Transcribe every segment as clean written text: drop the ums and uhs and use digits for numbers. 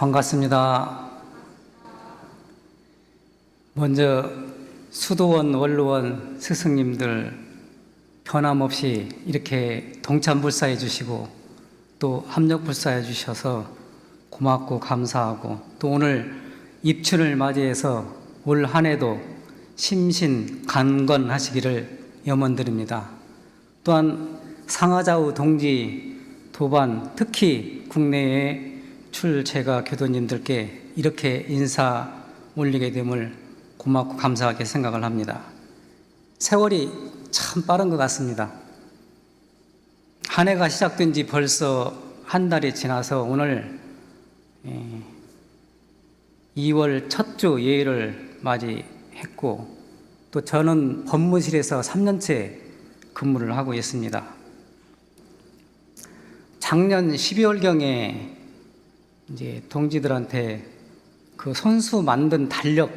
반갑습니다. 먼저 수도원, 원로원 스승님들 변함없이 이렇게 동참불사해 주시고 또 합력불사해 주셔서 고맙고 감사하고, 또 오늘 입춘을 맞이해서 올 한 해도 심신강건하시기를 염원드립니다. 또한 상하좌우 동지 도반, 특히 국내의 출제가 교도님들께 이렇게 인사 올리게 됨을 고맙고 감사하게 생각을 합니다. 세월이 참 빠른 것 같습니다. 한 해가 시작된 지 벌써 한 달이 지나서 오늘 2월 첫 주 예를 맞이했고, 또 저는 법무실에서 3년째 근무를 하고 있습니다. 작년 12월경에 이제 동지들한테 그 손수 만든 달력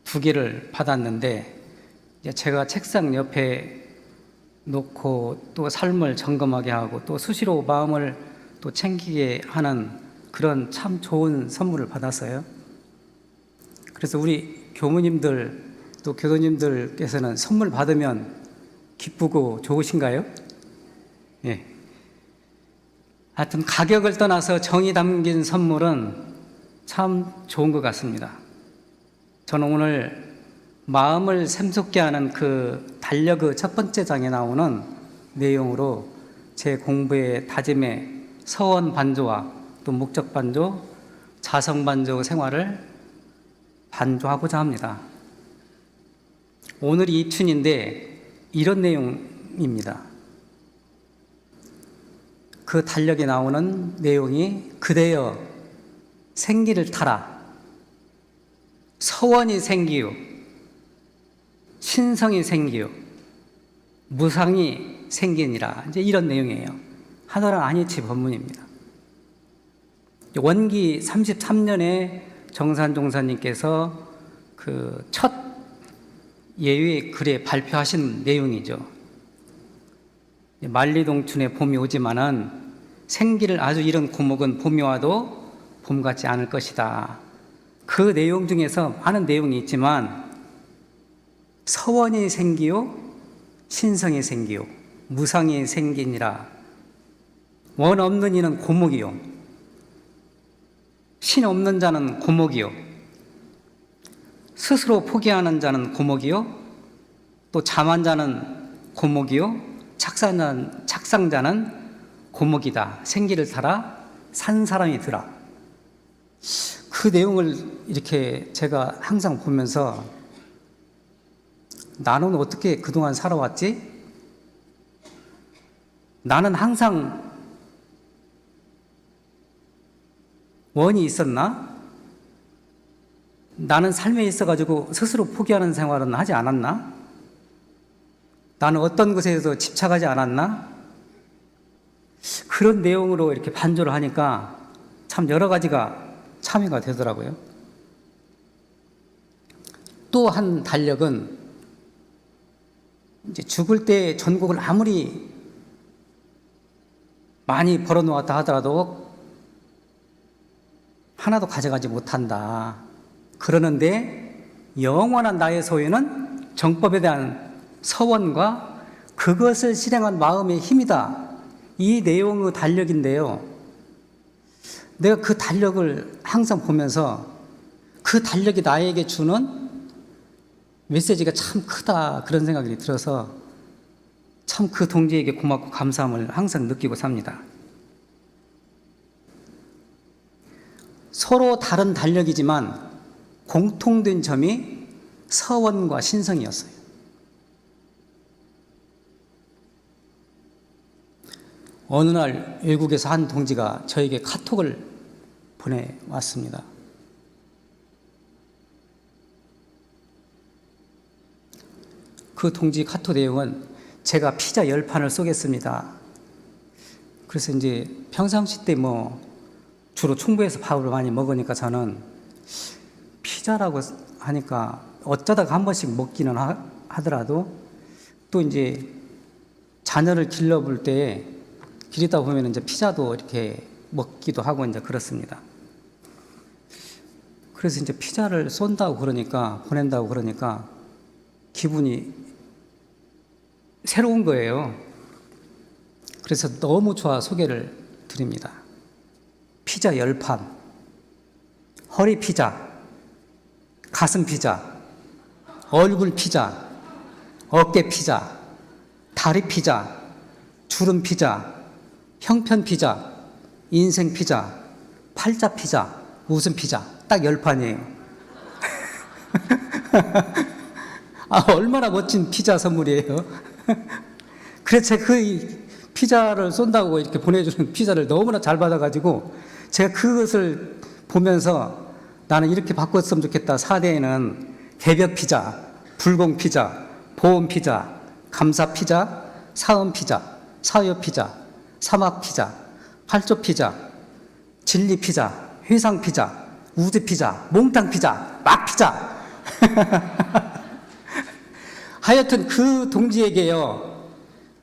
2개를 받았는데, 이제 제가 책상 옆에 놓고 또 삶을 점검하게 하고 또 수시로 마음을 또 챙기게 하는 그런 참 좋은 선물을 받았어요. 그래서 우리 교무님들 또 교도님들께서는 선물 받으면 기쁘고 좋으신가요? 예. 하여튼 가격을 떠나서 정이 담긴 선물은 참 좋은 것 같습니다. 저는 오늘 마음을 샘솟게 하는 그 달력의 첫 번째 장에 나오는 내용으로 제 공부의 다짐의 서원 반조와 또 목적 반조, 자성 반조 생활을 반조하고자 합니다. 오늘이 입춘인데 이런 내용입니다. 그 달력에 나오는 내용이 그대여 생기를 타라, 서원이 생기요, 신성이 생기요, 무상이 생기니라. 이제 이런 내용이에요. 하늘은 안이치 법문입니다. 원기 33년에 정산종사님께서 그 첫 예외 글에 발표하신 내용이죠. 만리동춘에 봄이 오지만은 생기를 아주 잃은 고목은 봄이 와도 봄 같지 않을 것이다. 그 내용 중에서 많은 내용이 있지만 서원이 생기요, 신성이 생기요, 무상이 생기니라. 원 없는 이는 고목이요, 신 없는 자는 고목이요, 스스로 포기하는 자는 고목이요, 또 잠한 자는 고목이요, 착상자는 고목이다. 생기를 타라, 산 사람이 들아. 그 내용을 이렇게 제가 항상 보면서 나는 어떻게 그동안 살아왔지? 나는 항상 원이 있었나? 나는 삶에 있어가지고 스스로 포기하는 생활은 하지 않았나? 나는 어떤 것에도 집착하지 않았나? 그런 내용으로 이렇게 반조를 하니까 참 여러 가지가 참여가 되더라고요. 또 한 달력은 이제 죽을 때 전국을 아무리 많이 벌어놓았다 하더라도 하나도 가져가지 못한다. 그러는데 영원한 나의 소유는 정법에 대한 서원과 그것을 실행한 마음의 힘이다. 이 내용의 달력인데요. 내가 그 달력을 항상 보면서 그 달력이 나에게 주는 메시지가 참 크다, 그런 생각이 들어서 참 그 동지에게 고맙고 감사함을 항상 느끼고 삽니다. 서로 다른 달력이지만 공통된 점이 서원과 신성이었어요. 어느 날 외국에서 한 동지가 저에게 카톡을 보내왔습니다. 그 동지 카톡 내용은 제가 피자 10판을 쏘겠습니다. 그래서 이제 평상시 때 주로 충북에서 밥을 많이 먹으니까 저는 피자라고 하니까 어쩌다가 한 번씩 먹기는 하더라도 또 이제 자녀를 길러볼 때 기르다 보면 이제 피자도 이렇게 먹기도 하고 이제 그렇습니다. 그래서 이제 피자를 쏜다고 그러니까, 보낸다고 그러니까 기분이 새로운 거예요. 그래서 너무 좋아 소개를 드립니다. 피자 10판, 허리 피자, 가슴 피자, 얼굴 피자, 어깨 피자, 다리 피자, 주름 피자, 형편 피자, 인생 피자, 팔자 피자, 웃음 피자, 딱 10판이에요. 얼마나 멋진 피자 선물이에요. 그래서 제가 그 피자를 쏜다고 이렇게 보내주는 피자를 너무나 잘 받아가지고 제가 그것을 보면서 나는 이렇게 바꿨으면 좋겠다. 4대에는 개벽 피자, 불공 피자, 보험 피자, 감사 피자, 사음 피자, 사유 피자, 사막 피자, 팔조 피자, 진리 피자, 회상 피자, 우즈 피자, 몽땅 피자, 막 피자. 하여튼 그 동지에게요,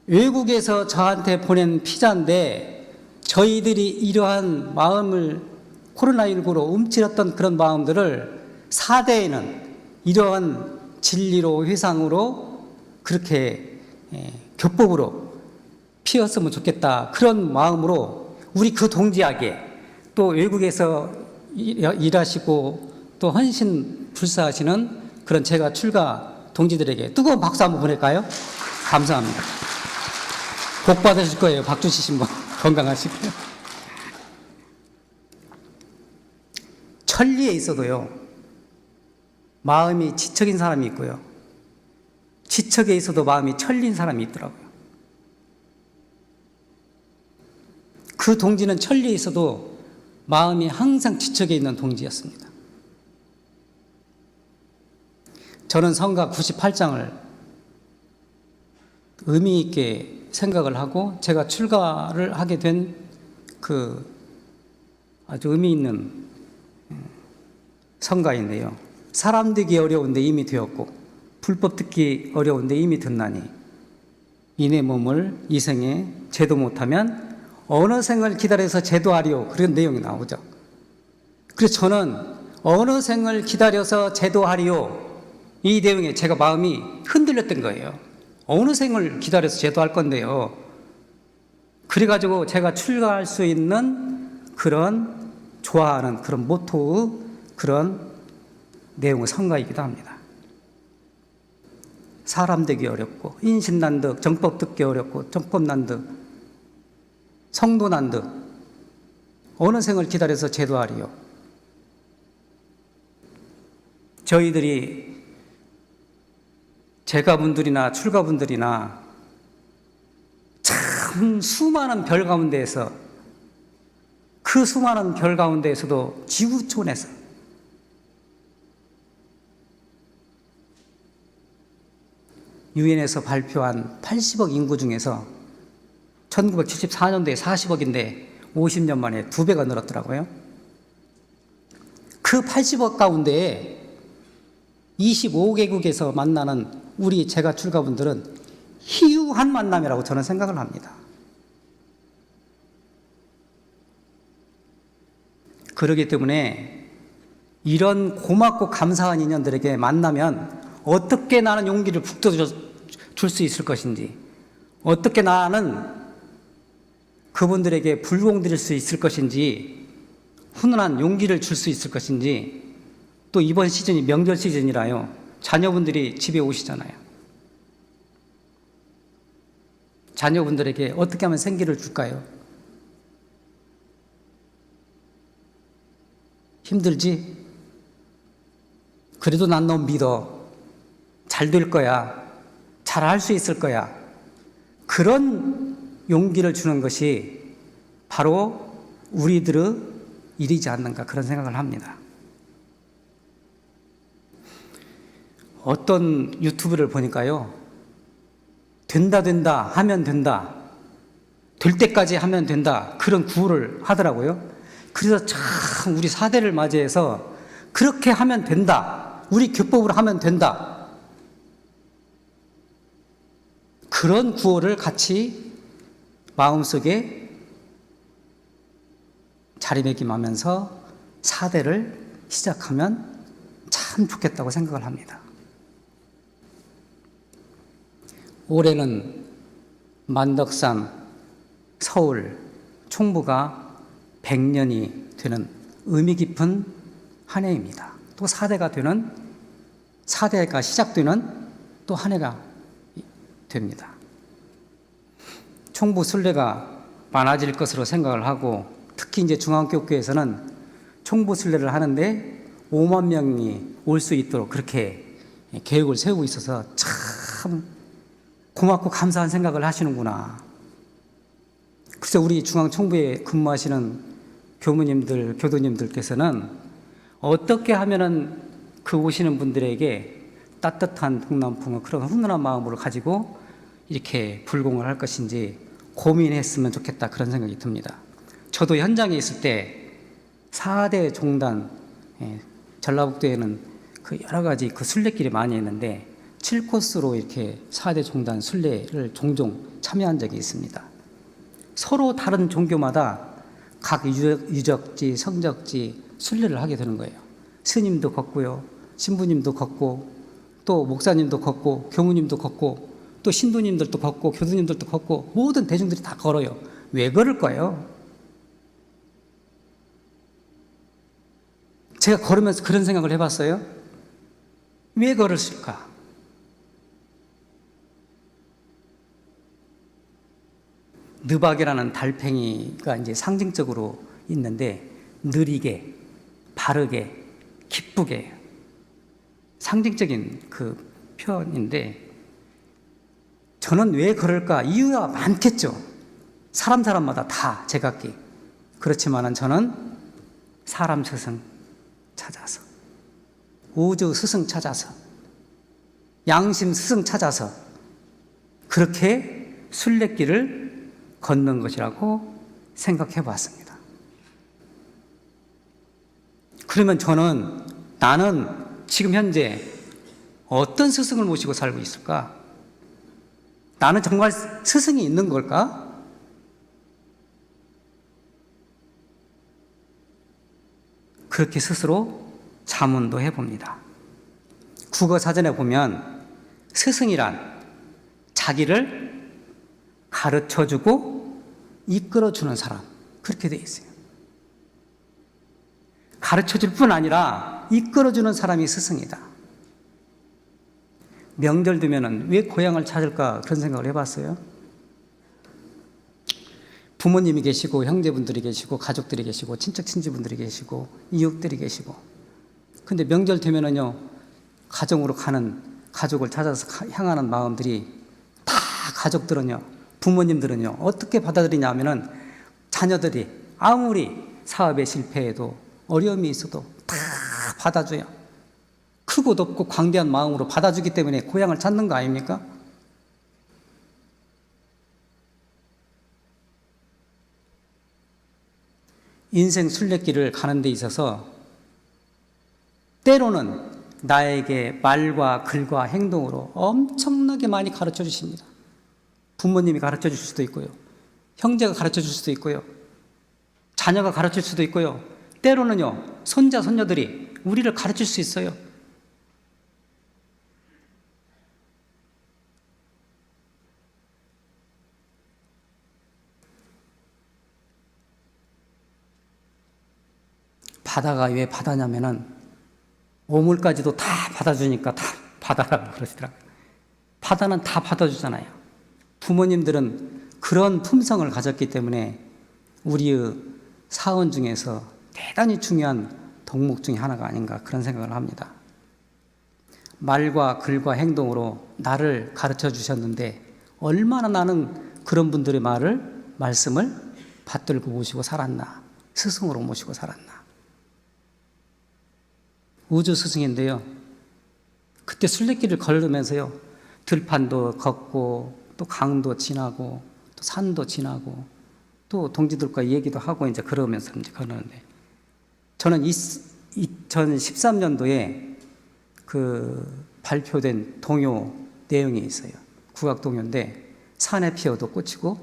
외국에서 저한테 보낸 피자인데 저희들이 이러한 마음을 코로나19로 움츠렸던 그런 마음들을 4대에는 이러한 진리로 회상으로 그렇게 교법으로 피었으면 좋겠다. 그런 마음으로 우리 그 동지에게 또 외국에서 일하시고 또 헌신 불사하시는 그런 제가 출가 동지들에게 뜨거운 박수 한번 보낼까요? 감사합니다. 복 받으실 거예요. 박주 씨 신분 건강하시고요. 천리에 있어도요, 마음이 지척인 사람이 있고요, 지척에 있어도 마음이 천리인 사람이 있더라고요. 그 동지는 천리에 있어도 마음이 항상 지척에 있는 동지였습니다. 저는 성가 98장을 의미 있게 생각을 하고 제가 출가를 하게 된 그 아주 의미 있는 성가인데요. 사람 되기 어려운데 이미 되었고 불법 듣기 어려운데 이미 듣나니 이내 몸을 이 생에 제도 못하면 어느 생을 기다려서 제도하리오, 그런 내용이 나오죠. 그래서 저는 어느 생을 기다려서 제도하리오, 이 내용에 제가 마음이 흔들렸던 거예요. 어느 생을 기다려서 제도할 건데요. 그래가지고 제가 출가할 수 있는 그런 좋아하는 그런 모토의 그런 내용의 성가이기도 합니다. 사람 되기 어렵고 인신난득, 정법 듣기 어렵고 정법난득, 성도난득, 어느 생을 기다려서 제도하리요. 저희들이 제가분들이나 출가분들이나 참 수많은 별 가운데에서, 그 수많은 별 가운데에서도 지구촌에서 유엔에서 발표한 80억 인구 중에서 1974년도에 40억인데 50년 만에 2배가 늘었더라고요. 그 80억 가운데에 25개국에서 만나는 우리 제가 출가분들은 희유한 만남이라고 저는 생각을 합니다. 그렇기 때문에 이런 고맙고 감사한 인연들에게 만나면 어떻게 나는 용기를 북돋줄 수 있을 것인지, 어떻게 나는 그분들에게 불공드릴 수 있을 것인지, 훈훈한 용기를 줄 수 있을 것인지, 또 이번 시즌이 명절 시즌이라요, 자녀분들이 집에 오시잖아요. 자녀분들에게 어떻게 하면 생기를 줄까요? 힘들지? 그래도 난 너 믿어. 잘 될 거야. 잘 할 수 있을 거야. 그런 용기를 주는 것이 바로 우리들의 일이지 않는가, 그런 생각을 합니다. 어떤 유튜브를 보니까요, 된다 하면 된다, 될 때까지 하면 된다, 그런 구호를 하더라고요. 그래서 참 우리 4대를 맞이해서 그렇게 하면 된다, 우리 교법으로 하면 된다, 그런 구호를 같이 마음속에 자리매김하면서 4대를 시작하면 참 좋겠다고 생각을 합니다. 올해는 만덕산, 서울, 총부가 100년이 되는 의미 깊은 한 해입니다. 또 4대가 시작되는 또 한 해가 됩니다. 총부 순례가 많아질 것으로 생각을 하고, 특히 이제 중앙교회에서는 총부 순례를 하는데 5만 명이 올 수 있도록 그렇게 계획을 세우고 있어서 참 고맙고 감사한 생각을 하시는구나. 그래서 우리 중앙총부에 근무하시는 교무님들, 교도님들께서는 어떻게 하면은 그 오시는 분들에게 따뜻한 동남풍을 그런 훈훈한 마음으로 가지고 이렇게 불공을 할 것인지 고민했으면 좋겠다, 그런 생각이 듭니다. 저도 현장에 있을 때 4대 종단, 전라북도에는 그 여러 가지 그 순례길이 많이 있는데 7코스로 이렇게 4대 종단 순례를 종종 참여한 적이 있습니다. 서로 다른 종교마다 각 유적지, 성적지 순례를 하게 되는 거예요. 스님도 걷고요, 신부님도 걷고, 또 목사님도 걷고, 교무님도 걷고, 또 신도님들도 걷고, 교수님들도 걷고, 모든 대중들이 다 걸어요. 왜 걸을까요? 제가 걸으면서 그런 생각을 해봤어요. 왜 걸었을까? 느박이라는 달팽이가 이제 상징적으로 있는데, 느리게, 바르게, 기쁘게, 상징적인 그 표현인데, 저는 왜 그럴까? 이유가 많겠죠. 사람마다 다 제각기. 그렇지만은 저는 사람 스승 찾아서, 우주 스승 찾아서, 양심 스승 찾아서 그렇게 순례길을 걷는 것이라고 생각해 봤습니다. 그러면 나는 지금 현재 어떤 스승을 모시고 살고 있을까? 나는 정말 스승이 있는 걸까? 그렇게 스스로 자문도 해봅니다. 국어사전에 보면 스승이란 자기를 가르쳐주고 이끌어주는 사람, 그렇게 되어 있어요. 가르쳐줄 뿐 아니라 이끌어주는 사람이 스승이다. 명절 되면은 왜 고향을 찾을까, 그런 생각을 해봤어요. 부모님이 계시고, 형제분들이 계시고, 가족들이 계시고, 친척 친지분들이 계시고, 이웃들이 계시고. 근데 명절 되면은요, 가정으로 가는, 가족을 찾아서 향하는 마음들이 다, 가족들은요, 부모님들은요, 어떻게 받아들이냐면은 자녀들이 아무리 사업에 실패해도 어려움이 있어도 다 받아줘요. 크고 높고 광대한 마음으로 받아주기 때문에 고향을 찾는 거 아닙니까? 인생 순례길을 가는 데 있어서 때로는 나에게 말과 글과 행동으로 엄청나게 많이 가르쳐 주십니다. 부모님이 가르쳐 줄 수도 있고요, 형제가 가르쳐 줄 수도 있고요, 자녀가 가르칠 수도 있고요, 때로는요, 손자, 손녀들이 우리를 가르칠 수 있어요. 바다가 왜 바다냐면은 오물까지도 다 받아주니까 다 바다라고 그러시더라고요. 바다는 다 받아주잖아요. 부모님들은 그런 품성을 가졌기 때문에 우리의 사원 중에서 대단히 중요한 덕목 중에 하나가 아닌가, 그런 생각을 합니다. 말과 글과 행동으로 나를 가르쳐 주셨는데 얼마나 나는 그런 분들의 말씀을 받들고 모시고 살았나, 스승으로 모시고 살았나. 우주 스승인데요, 그때 순례길을 걸으면서요, 들판도 걷고, 또 강도 지나고, 또 산도 지나고, 또 동지들과 얘기도 하고 이제 그러면서 이제 걸었는데, 저는 2013년도에 그 발표된 동요 내용이 있어요. 국악 동요인데, 산에 피어도 꽂히고,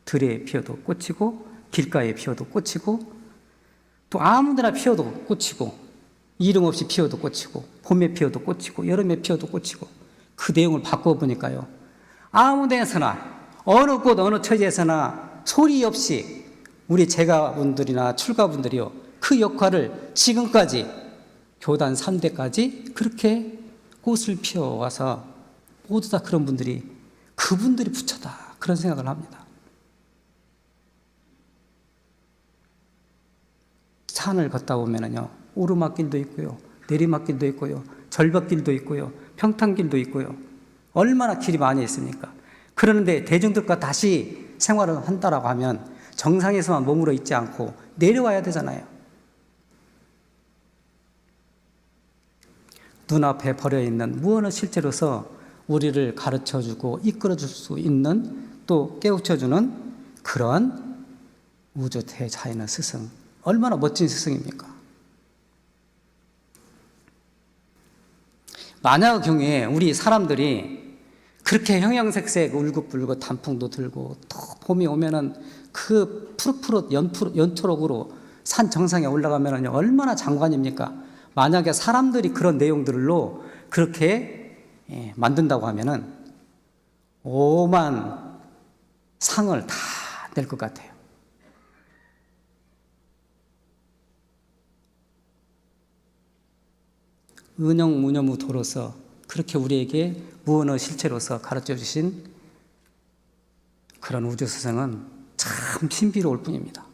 들에 피어도 꽂히고, 길가에 피어도 꽂히고, 또 아무데나 피어도 꽂히고, 이름 없이 피어도 꽂히고 봄에 피어도 꽂히고 여름에 피어도 꽂히고 그 내용을 바꿔보니까요. 아무 데서나 어느 곳 어느 처지에서나 소리 없이 우리 제가분들이나 출가분들이요. 그 역할을 지금까지 교단 3대까지 그렇게 꽃을 피워와서 모두 다 그런 분들이 그분들이 부처다 그런 생각을 합니다. 산을 걷다 보면은요. 오르막길도 있고요. 내리막길도 있고요. 절벽길도 있고요. 평탄길도 있고요. 얼마나 길이 많이 있습니까? 그러는데 대중들과 다시 생활을 한다라고 하면 정상에서만 머물러 있지 않고 내려와야 되잖아요. 눈앞에 버려있는 무언을 실제로서 우리를 가르쳐주고 이끌어줄 수 있는 또 깨우쳐주는 그런 우주 대자연의 스승. 얼마나 멋진 스승입니까? 만약 경우에 우리 사람들이 그렇게 형형색색 울긋불긋 단풍도 들고 또 봄이 오면은 그 푸릇푸릇 연초록으로 산 정상에 올라가면 얼마나 장관입니까? 만약에 사람들이 그런 내용들로 그렇게 만든다고 하면은 오만 상을 다 낼 것 같아요. 은영 무념무 도로서 그렇게 우리에게 무언의 실체로서 가르쳐 주신 그런 우주스승은 참 신비로울 뿐입니다.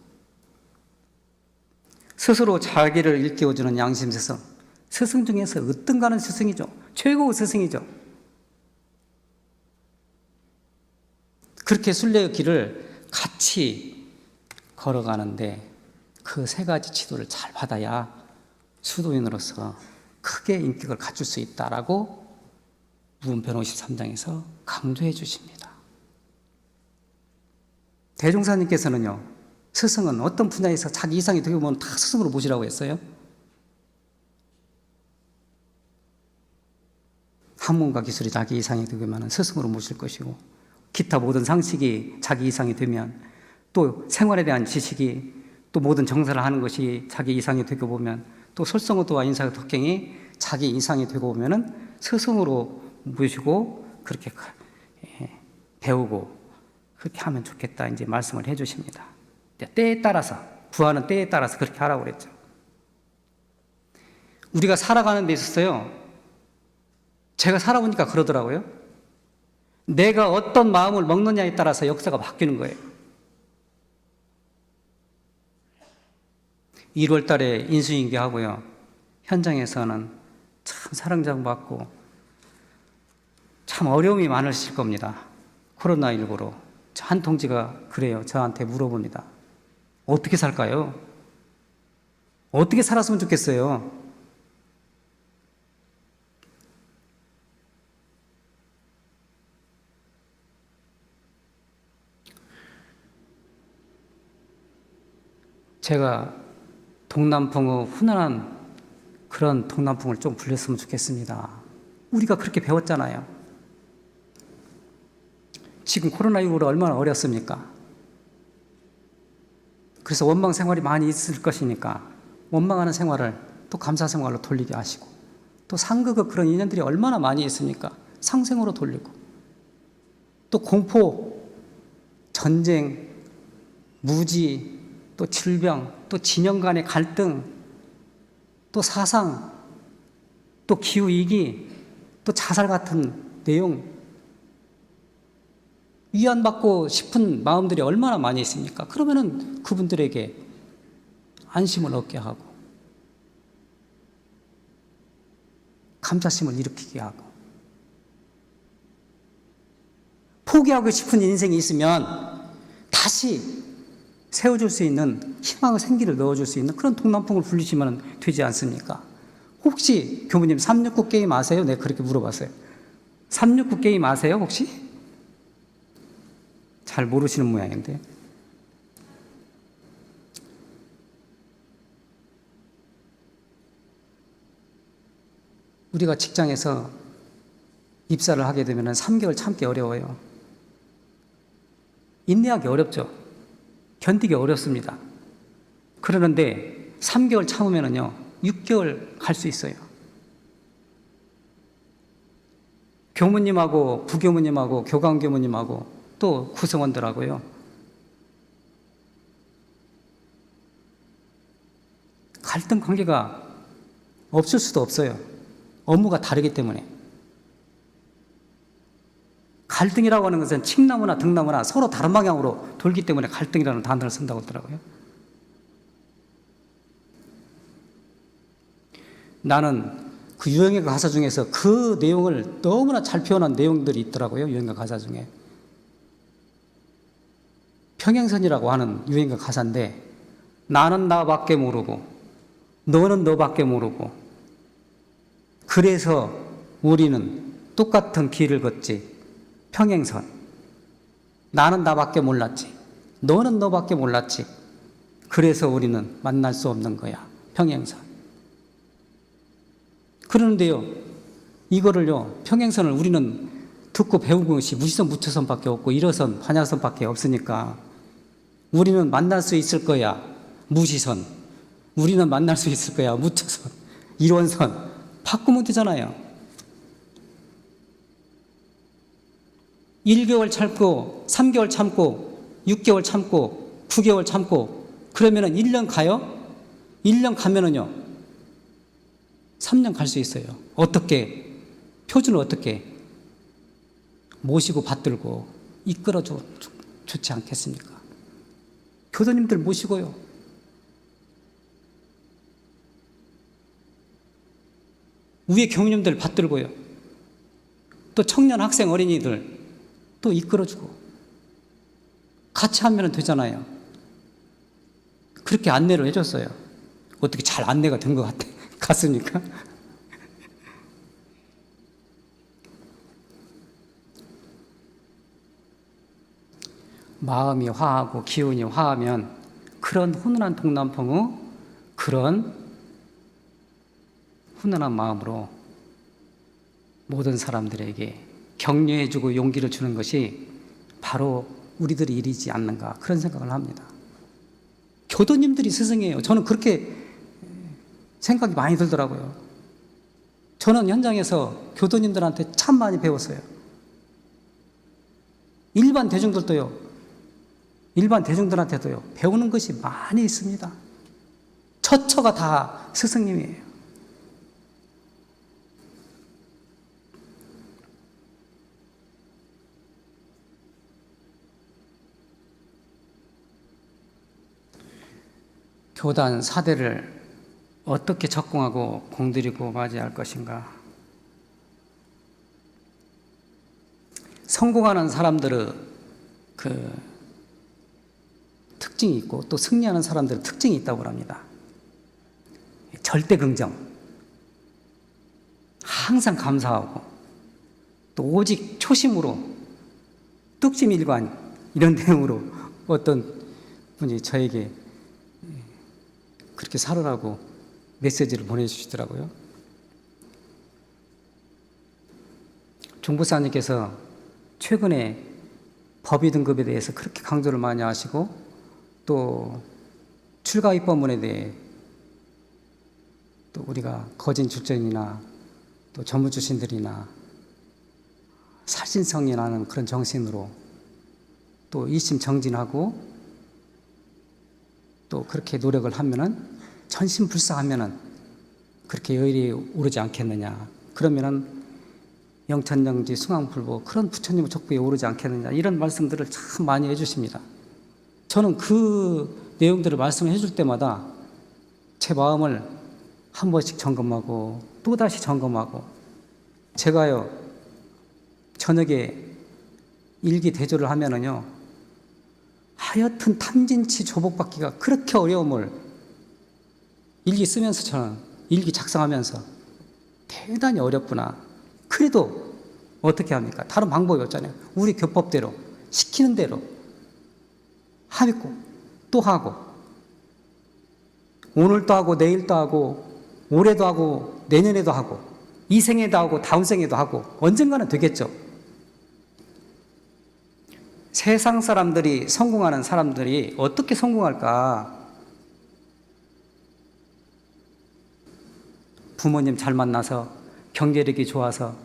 스스로 자기를 일깨워주는 양심스승, 스승 중에서 으뜸가는 스승이죠. 최고의 스승이죠. 그렇게 순례의 길을 같이 걸어가는데 그 세 가지 지도를 잘 받아야 수도인으로서 크게 인격을 갖출 수 있다라고 무은편 53장에서 강조해 주십니다. 대종사님께서는요, 스승은 어떤 분야에서 자기 이상이 되게 보면 다 스승으로 모시라고 했어요. 학문과 기술이 자기 이상이 되면 스승으로 모실 것이고, 기타 모든 상식이 자기 이상이 되면, 또 생활에 대한 지식이 또 모든 정사를 하는 것이 자기 이상이 되고 보면, 또 솔성어도와 인사의 독행이 자기 이상이 되고 보면은 스승으로 모시고 그렇게 배우고 그렇게 하면 좋겠다 이제 말씀을 해주십니다. 때에 따라서 구하는 때에 따라서 그렇게 하라고 그랬죠. 우리가 살아가는 데 있어서요. 제가 살아보니까 그러더라고요. 내가 어떤 마음을 먹느냐에 따라서 역사가 바뀌는 거예요. 1월 달에 인수인계하고요. 현장에서는 참 사랑장받고 참 어려움이 많으실 겁니다. 코로나19로. 한 동지가 그래요. 저한테 물어봅니다. 어떻게 살까요? 어떻게 살았으면 좋겠어요? 제가 동남풍의 훈훈한 그런 동남풍을 좀 불렸으면 좋겠습니다. 우리가 그렇게 배웠잖아요. 지금 코로나19로 얼마나 어렵습니까? 그래서 원망 생활이 많이 있을 것이니까 원망하는 생활을 또 감사 생활로 돌리게 하시고, 또 상극의 그런 인연들이 얼마나 많이 있습니까? 상생으로 돌리고, 또 공포, 전쟁, 무지, 또 질병, 또 진영 간의 갈등, 또 사상, 또 기후위기, 또 자살 같은 내용, 위안받고 싶은 마음들이 얼마나 많이 있습니까? 그러면은 그분들에게 안심을 얻게 하고, 감사심을 일으키게 하고, 포기하고 싶은 인생이 있으면 다시 세워줄 수 있는 희망의 생기를 넣어줄 수 있는 그런 동남풍을 불리시면 되지 않습니까? 혹시 교무님 369 게임 아세요? 네, 그렇게 물어봤어요. 369 게임 아세요, 혹시? 잘 모르시는 모양인데. 우리가 직장에서 입사를 하게 되면 3개월 참기 어려워요. 인내하기 어렵죠. 견디기 어렵습니다. 그러는데 3개월 참으면은요, 6개월 갈 수 있어요. 교무님하고 부교무님하고 교감교무님하고 또 구성원들하고요. 갈등 관계가 없을 수도 없어요. 업무가 다르기 때문에. 갈등이라고 하는 것은 칡나무나 등나무나 서로 다른 방향으로 돌기 때문에 갈등이라는 단어를 쓴다고 하더라고요. 나는 그 유형의 가사 중에서 그 내용을 너무나 잘 표현한 내용들이 있더라고요. 유형의 가사 중에. 평행선이라고 하는 유형의 가사인데, 나는 나밖에 모르고 너는 너밖에 모르고 그래서 우리는 똑같은 길을 걷지. 평행선. 나는 나밖에 몰랐지. 너는 너밖에 몰랐지. 그래서 우리는 만날 수 없는 거야. 평행선. 그러는데요, 이거를요, 평행선을 우리는 듣고 배운 것이 무시선, 무초선밖에 없고 일어선, 반야선밖에 없으니까 우리는 만날 수 있을 거야. 무시선. 우리는 만날 수 있을 거야. 무초선. 일원선. 바꾸면 되잖아요. 1개월 참고, 3개월 참고, 6개월 참고, 9개월 참고, 그러면은 1년 가요? 1년 가면은요, 3년 갈 수 있어요. 어떻게? 표준을 어떻게? 모시고 받들고 이끌어줘 좋지 않겠습니까? 교도님들 모시고요. 위에 교무님들 받들고요. 또 청년 학생 어린이들 또 이끌어주고 같이 하면 되잖아요. 그렇게 안내를 해줬어요. 어떻게 잘 안내가 된 것 같습니까? 마음이 화하고 기운이 화하면 그런 훈훈한 동남풍의 그런 훈훈한 마음으로 모든 사람들에게 격려해주고 용기를 주는 것이 바로 우리들의 일이지 않는가, 그런 생각을 합니다. 교도님들이 스승이에요. 저는 그렇게 생각이 많이 들더라고요. 저는 현장에서 교도님들한테 참 많이 배웠어요. 일반 대중들한테도요, 배우는 것이 많이 있습니다. 처처가 다 스승님이에요. 교단 사대를 어떻게 적공하고 공들이고 맞이할 것인가? 성공하는 사람들의 그 특징이 있고 또 승리하는 사람들의 특징이 있다고 합니다. 절대 긍정, 항상 감사하고 또 오직 초심으로 뚝심일관 이런 내용으로 어떤 분이 저에게 그렇게 살으라고 메시지를 보내주시더라고요. 종부사님께서 최근에 법의 등급에 대해서 그렇게 강조를 많이 하시고 또 출가 입법문에 대해 또 우리가 거진 출전이나 또 전문 출신들이나 살신성이 나는 그런 정신으로 또 이심정진하고 또 그렇게 노력을 하면은 전심불사하면은 그렇게 여일이 오르지 않겠느냐. 그러면은 영천영지 숭앙불보 그런 부처님의 족보에 오르지 않겠느냐. 이런 말씀들을 참 많이 해주십니다. 저는 그 내용들을 말씀해 줄 때마다 제 마음을 한 번씩 점검하고 또다시 점검하고 제가요 저녁에 일기 대조를 하면은요 하여튼 탐진치 조복받기가 그렇게 어려움을 일기 쓰면서 저는 일기 작성하면서 대단히 어렵구나. 그래도 어떻게 합니까? 다른 방법이 없잖아요. 우리 교법대로 시키는 대로 하고 또 하고 오늘도 하고 내일도 하고 올해도 하고 내년에도 하고 이 생에도 하고 다음 생에도 하고 언젠가는 되겠죠. 세상 사람들이 성공하는 사람들이 어떻게 성공할까? 부모님 잘 만나서 경제력이 좋아서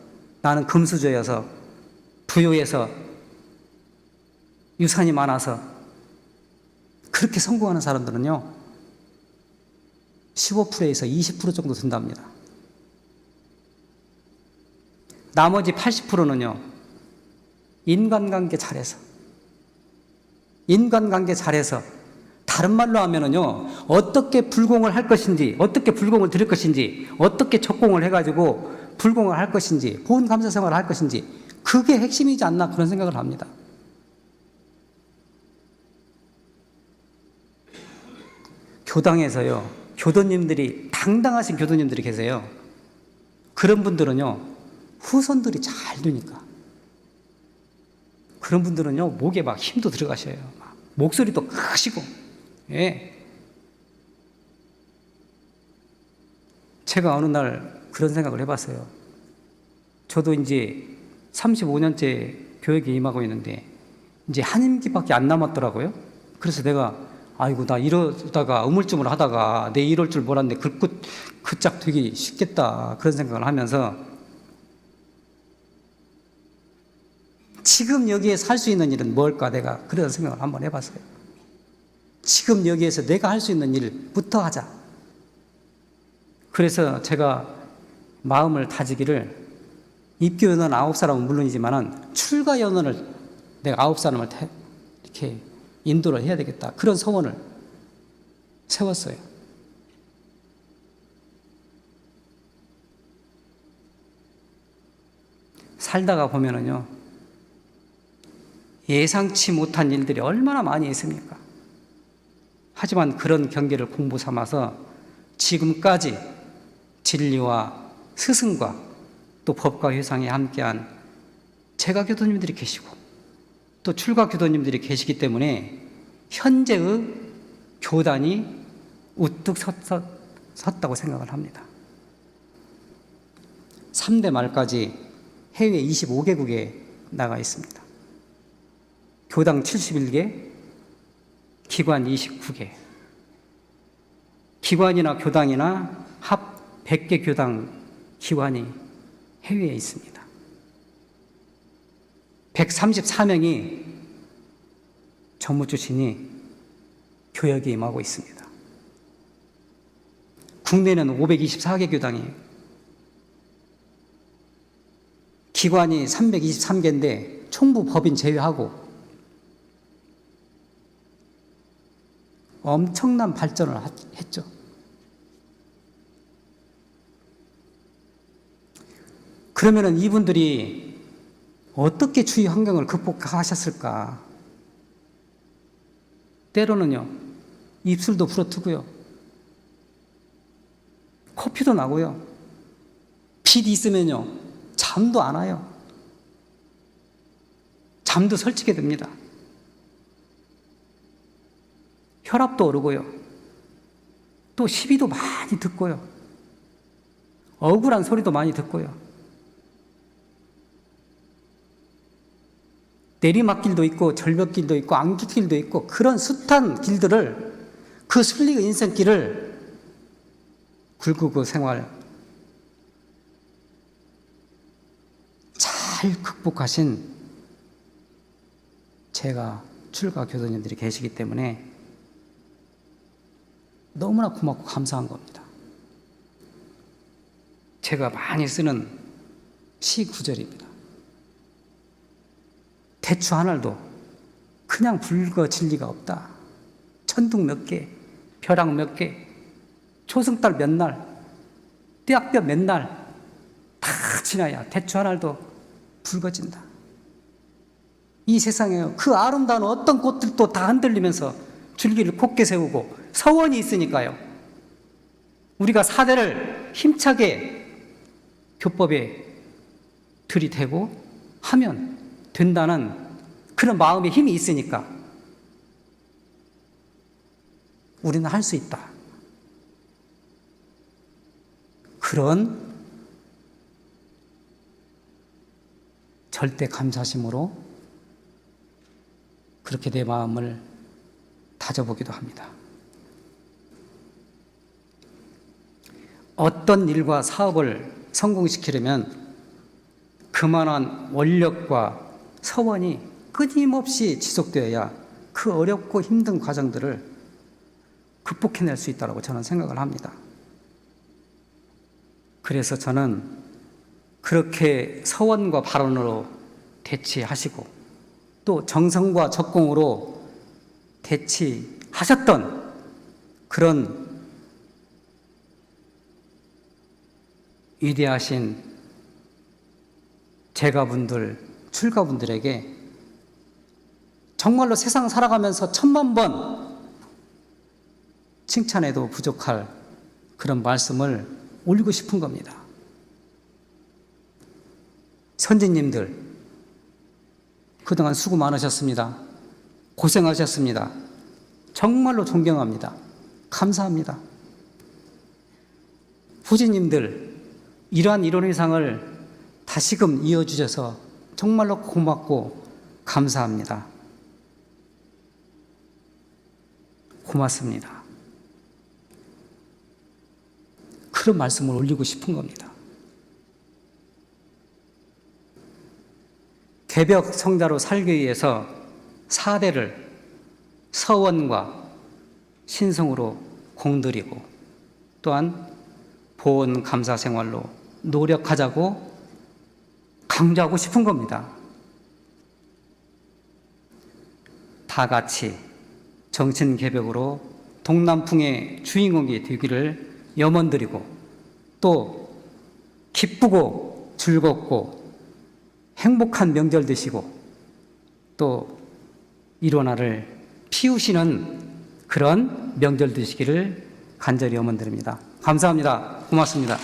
나는 금수저여서 부유해서 유산이 많아서 그렇게 성공하는 사람들은요 15%에서 20% 정도 든답니다. 나머지 80%는요 인간관계 잘해서 다른 말로 하면은요 어떻게 불공을 할 것인지, 어떻게 불공을 드릴 것인지, 어떻게 적공을 해가지고 불공을 할 것인지, 보훈 감사 생활을 할 것인지, 그게 핵심이지 않나 그런 생각을 합니다. 교당에서요 교도님들이, 당당하신 교도님들이 계세요. 그런 분들은요 후손들이 잘 되니까 그런 분들은요 목에 막 힘도 들어가셔요. 막 목소리도 크시고. 예. 제가 어느 날 그런 생각을 해봤어요. 저도 이제 35년째 교육에 임하고 있는데 이제 한 임기밖에 안 남았더라고요. 그래서 내가 아이고 나 이러다가 우물쭈물 하다가 내 이럴 줄 몰랐는데 그 짝 되기 쉽겠다 그런 생각을 하면서 지금 여기에서 할 수 있는 일은 뭘까, 내가 그런 생각을 한번 해봤어요. 지금 여기에서 내가 할 수 있는 일부터 하자. 그래서 제가 마음을 다지기를 입교연원 9사람은 물론이지만 출가연원을 내가 9사람을 이렇게 인도를 해야 되겠다, 그런 소원을 세웠어요. 살다가 보면은요 예상치 못한 일들이 얼마나 많이 있습니까? 하지만 그런 경계를 공부 삼아서 지금까지 진리와 스승과 또 법과 회상에 함께한 제가 교도님들이 계시고 또 출가 교도님들이 계시기 때문에 현재의 교단이 우뚝 섰다고 생각을 합니다. 3대 말까지 해외 25개국에 나가 있습니다. 교당 71개, 기관 29개. 기관이나 교당이나 합 100개 교당 기관이 해외에 있습니다. 134명이 전무 출신이 교역에 임하고 있습니다. 국내는 524개 교당이에요. 기관이 323개인데 총부 법인 제외하고 엄청난 발전을 했죠. 그러면은 이분들이 어떻게 주위 환경을 극복하셨을까? 때로는요, 입술도 부러뜨고요, 코피도 나고요, 빛이 있으면요, 잠도 안 와요. 잠도 설치게 됩니다. 혈압도 오르고요, 또 시비도 많이 듣고요, 억울한 소리도 많이 듣고요, 내리막길도 있고 절벽길도 있고 안개길도 있고 그런 숱한 길들을, 그 순리의 인생길을 굴고 그 생활 잘 극복하신 제가 출가 교도님들이 계시기 때문에 너무나 고맙고 감사한 겁니다. 제가 많이 쓰는 시 구절입니다. 대추 한 알도 그냥 붉어질 리가 없다. 천둥 몇 개, 벼락 몇 개, 초승달 몇 날, 떼약볕 몇 날 다 지나야 대추 한 알도 붉어진다. 이 세상에 그 아름다운 어떤 꽃들도 다 흔들리면서 줄기를 곧게 세우고 서원이 있으니까요, 우리가 사대를 힘차게 교법에 들이대고 하면 된다는 그런 마음의 힘이 있으니까 우리는 할 수 있다. 그런 절대 감사심으로 그렇게 내 마음을 다져보기도 합니다. 어떤 일과 사업을 성공시키려면 그만한 원력과 서원이 끊임없이 지속되어야 그 어렵고 힘든 과정들을 극복해낼 수 있다고 저는 생각을 합니다. 그래서 저는 그렇게 서원과 발언으로 대치하시고 또 정성과 적공으로 대치하셨던 그런 위대하신 제가분들, 출가분들에게 정말로 세상 살아가면서 1000만 번 칭찬해도 부족할 그런 말씀을 올리고 싶은 겁니다. 선지님들, 그동안 수고 많으셨습니다. 고생하셨습니다. 정말로 존경합니다. 감사합니다. 후지님들, 이러한 이론의상을 다시금 이어주셔서 정말로 고맙고 감사합니다. 고맙습니다. 그런 말씀을 올리고 싶은 겁니다. 개벽 성자로 살기 위해서 4대를 서원과 신성으로 공들이고 또한 보온 감사 생활로 노력하자고 강조하고 싶은 겁니다. 다 같이 정신 개벽으로 동남풍의 주인공이 되기를 염원드리고 또 기쁘고 즐겁고 행복한 명절 되시고 또 일원화를 피우시는 그런 명절 되시기를 간절히 염원드립니다. 감사합니다. 고맙습니다.